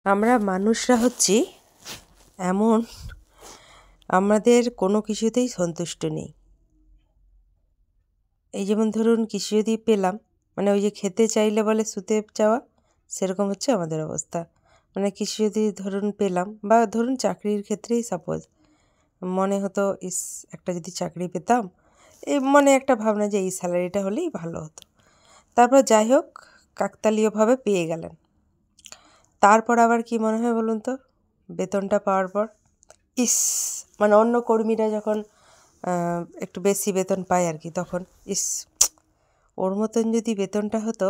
আমরা মানুষরা হচ্ছি এমন, আমাদের কোনো কিছুতেই সন্তুষ্ট নেই। এই যেমন ধরুন কিছু যদি পেলাম, মানে ওই যে খেতে চাইলে বলে শুতে যাওয়া, সেরকম হচ্ছে আমাদের অবস্থা। মানে কিছু যদি ধরুন পেলাম, বা ধরুন চাকরির ক্ষেত্রেই সাপোজ মনে হতো ইস, একটা যদি চাকরি পেতাম, এই মনে একটা ভাবনা যে এই স্যালারিটা হলেই ভালো হতো। তারপর যাই হোক, কাকতালীয়ভাবে পেয়ে গেলেন। তারপর আবার কি মনে হয় বলুন তো, বেতনটা পাওয়ার পর ইস, মানে অন্য কর্মীরা যখন একটু বেশি বেতন পায় আর কি, তখন ইস, ওর মতন যদি বেতনটা হতো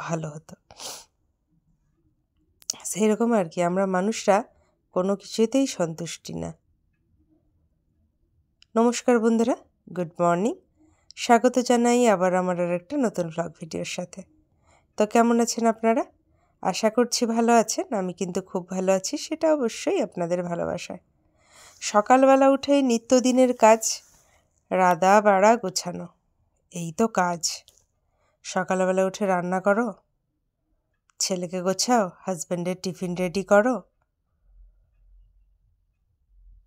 ভালো হতো। সেই রকম আর কি, আমরা মানুষরা কোনো কিছুতেই সন্তুষ্টি না। নমস্কার বন্ধুরা, গুড মর্নিং। স্বাগত জানাই আবার আমার আর একটা নতুন ব্লগ ভিডিওর সাথে। তো কেমন আছেন আপনারা? আশা করছি ভালো আছেন। আমি কিন্তু খুব ভালো আছি, সেটা অবশ্যই আপনাদের ভালোবাসায়। সকালবেলা উঠেই নিত্যদিনের কাজ, রাঁধা বাড়া গোছানো, এই তো কাজ। সকালবেলা উঠে রান্না করো, ছেলেকে গোছাও, হাজব্যান্ডের টিফিন রেডি করো,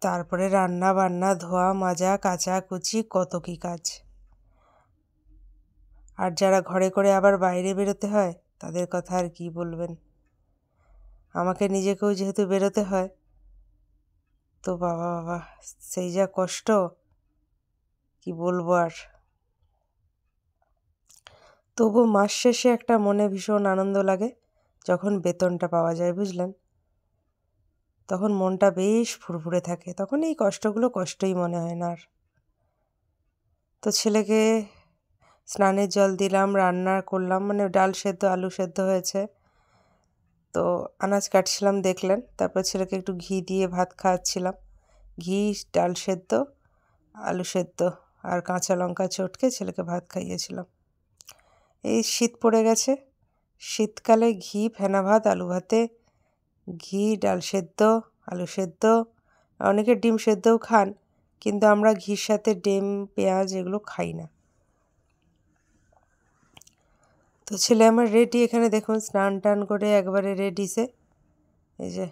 তারপরে রান্না বান্না, ধোয়া মাজা, কাচাকুচি, কত কী কাজ। আর যারা ঘরে করে আবার বাইরে বেরোতে হয়, তাদের কথা আর কি বলবেন। আমাকে নিজেকেও যেহেতু বেরোতে হয়, তো বাবা বাবা, সেই যা কষ্ট, কি বলবো আর। তবু মাস শেষে একটা মনে ভীষণ আনন্দ লাগে যখন বেতনটা পাওয়া যায়, বুঝলেন। তখন মনটা বেশ ফুরফুরে থাকে, তখন এই কষ্টগুলো কষ্টই মনে হয় না আর। তো ছেলেকে স্নানের জল দিলাম, রান্না করলাম, মানে ডাল সেদ্ধ আলু সেদ্ধ হয়েছে, তো আনাজ কাটছিলাম দেখলেন। তারপর ছেলেকে একটু ঘি দিয়ে ভাত খাওয়াচ্ছিলাম, ঘি, ডাল সেদ্ধ, আলু সেদ্ধ আর কাঁচা লঙ্কা চটকে ছেলেকে ভাত খাইয়েছিলাম। এই শীত পড়ে গেছে, শীতকালে ঘি ফেনা ভাত, আলু ভাতে ঘি, ডাল সেদ্ধ, আলু সেদ্ধ, অনেকে ডিম সেদ্ধও খান, কিন্তু আমরা ঘির সাথে ডিম, পেঁয়াজ এগুলো খাই না। তো ছেলে আমার রেডি, এখানে দেখুন স্নান টান করে একবারে রেডি সে, এই যে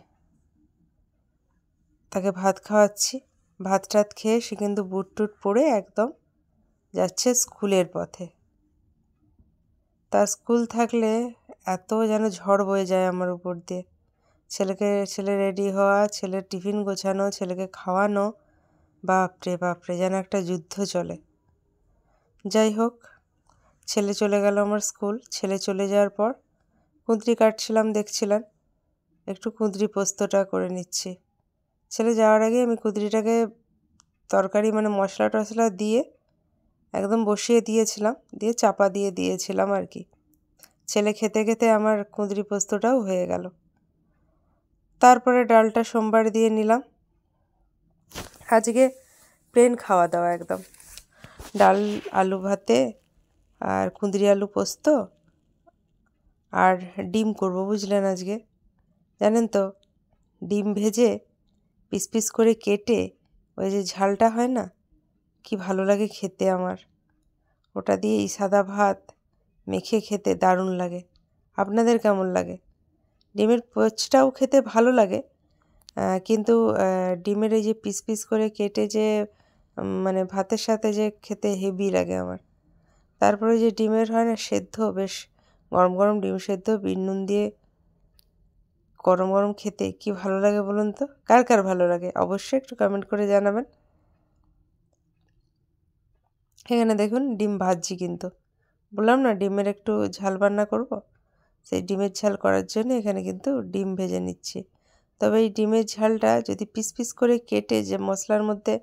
তাকে ভাত খাওয়াচ্ছি। ভাত টাত খেয়ে সে কিন্তু বুট টুট পরে একদম যাচ্ছে স্কুলের পথে। তার স্কুল থাকলে এত যেন ঝড় বয়ে যায় আমার উপর দিয়ে। ছেলে রেডি হওয়া, ছেলের টিফিন গোছানো, ছেলেকে খাওয়ানো, বাপরে বাপরে, যেন একটা যুদ্ধ চলে। যাই হোক, ছেলে চলে গেল আমার স্কুল। ছেলে চলে যাওয়ার পর কুঁদরি কাটছিলাম, দেখছিলেন, একটু কুঁদরি পোস্তটা করে নিচ্ছি। ছেলে যাওয়ার আগে আমি কুঁদরিটাকে তরকারি মানে মশলা টশলা দিয়ে একদম বসিয়ে দিয়েছিলাম, দিয়ে চাপা দিয়ে দিয়েছিলাম আর কি। ছেলে খেতে খেতে আমার কুঁদরি পোস্তটাও হয়ে গেল। তারপরে ডালটা সোমবার দিয়ে নিলাম। আজকে প্লেন খাওয়া দাওয়া একদম, ডাল আলু ভাতে আর কুঁদরি আলু পোস্ত আর ডিম করব, বুঝলেন। আজকে জানেন তো, ডিম ভেজে পিস পিস করে কেটে ওই যে ঝালটা হয় না, কি ভালো লাগে খেতে আমার। ওটা দিয়ে এই সাদা ভাত মেখে খেতে দারুণ লাগে। আপনাদের কেমন লাগে? ডিমের পোচটাও খেতে ভালো লাগে, কিন্তু ডিমের এই যে পিস পিস করে কেটে যে মানে ভাতের সাথে যে খেতে হেভি লাগে আমার। তারপরে যে ডিমের হয় না সেদ্ধ, বেশ গরম গরম ডিম সেদ্ধ বিন নুন দিয়ে গরম গরম খেতে কি ভালো লাগে বলুন তো। কার কার ভালো লাগে অবশ্যই একটু কমেন্ট করে জানাবেন। এখানে দেখুন ডিম ভাজছি, কিন্তু বললাম না ডিমের একটু ঝাল রান্না করব, সেই ডিমের ঝাল করার জন্য এখানে কিন্তু ডিম ভেজে নিচ্ছি। তবে এই ডিমের ঝালটা যদি পিস পিস করে কেটে যে মশলার মধ্যে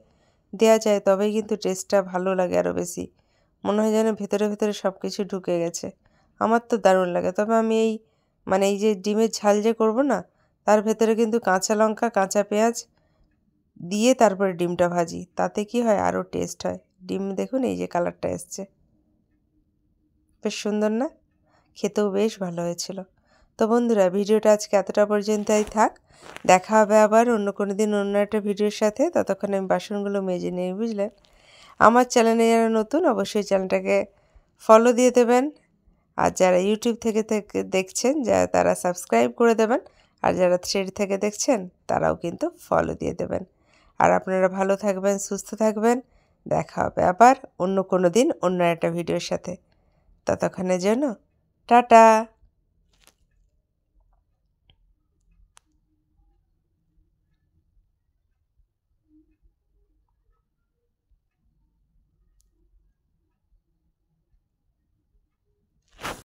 দেওয়া যায়, তবেই কিন্তু টেস্টটা ভালো লাগে আরও বেশি। মনে হয় যেন ভেতরে ভেতরে সব কিছু ঢুকে গেছে। আমার তো দারুণ লাগে। তবে আমি এই মানে এই যে ডিমের ঝাল যে করব না, তার ভেতরে কিন্তু কাঁচা লঙ্কা, কাঁচা পেঁয়াজ দিয়ে তারপরে ডিমটা ভাজি, তাতে কি হয় আরও টেস্ট হয়। ডিম দেখুন এই যে কালারটা এসছে, বেশ সুন্দর না? খেতেও বেশ ভালো হয়েছিল। তো বন্ধুরা, ভিডিওটা আজকে এতটা পর্যন্তই থাক। দেখা হবে আবার অন্য কোনো দিন অন্য একটা ভিডিওর সাথে। ততক্ষণে আমি বাসনগুলো মেজে নিই, বুঝলেন। আমার চ্যানেলে যারা নতুন, অবশ্যই চ্যানেলটাকে ফলো দিয়ে দেবেন। আর যারা ইউটিউব থেকে দেখছেন, তারা সাবস্ক্রাইব করে দেবেন। আর যারা থ্রেড থেকে দেখছেন তারাও কিন্তু ফলো দিয়ে দেবেন। আর আপনারা ভালো থাকবেন, সুস্থ থাকবেন। দেখা হবে আবার অন্য কোনো দিন অন্য একটা ভিডিওর সাথে। ততক্ষণের জন্য টাটা।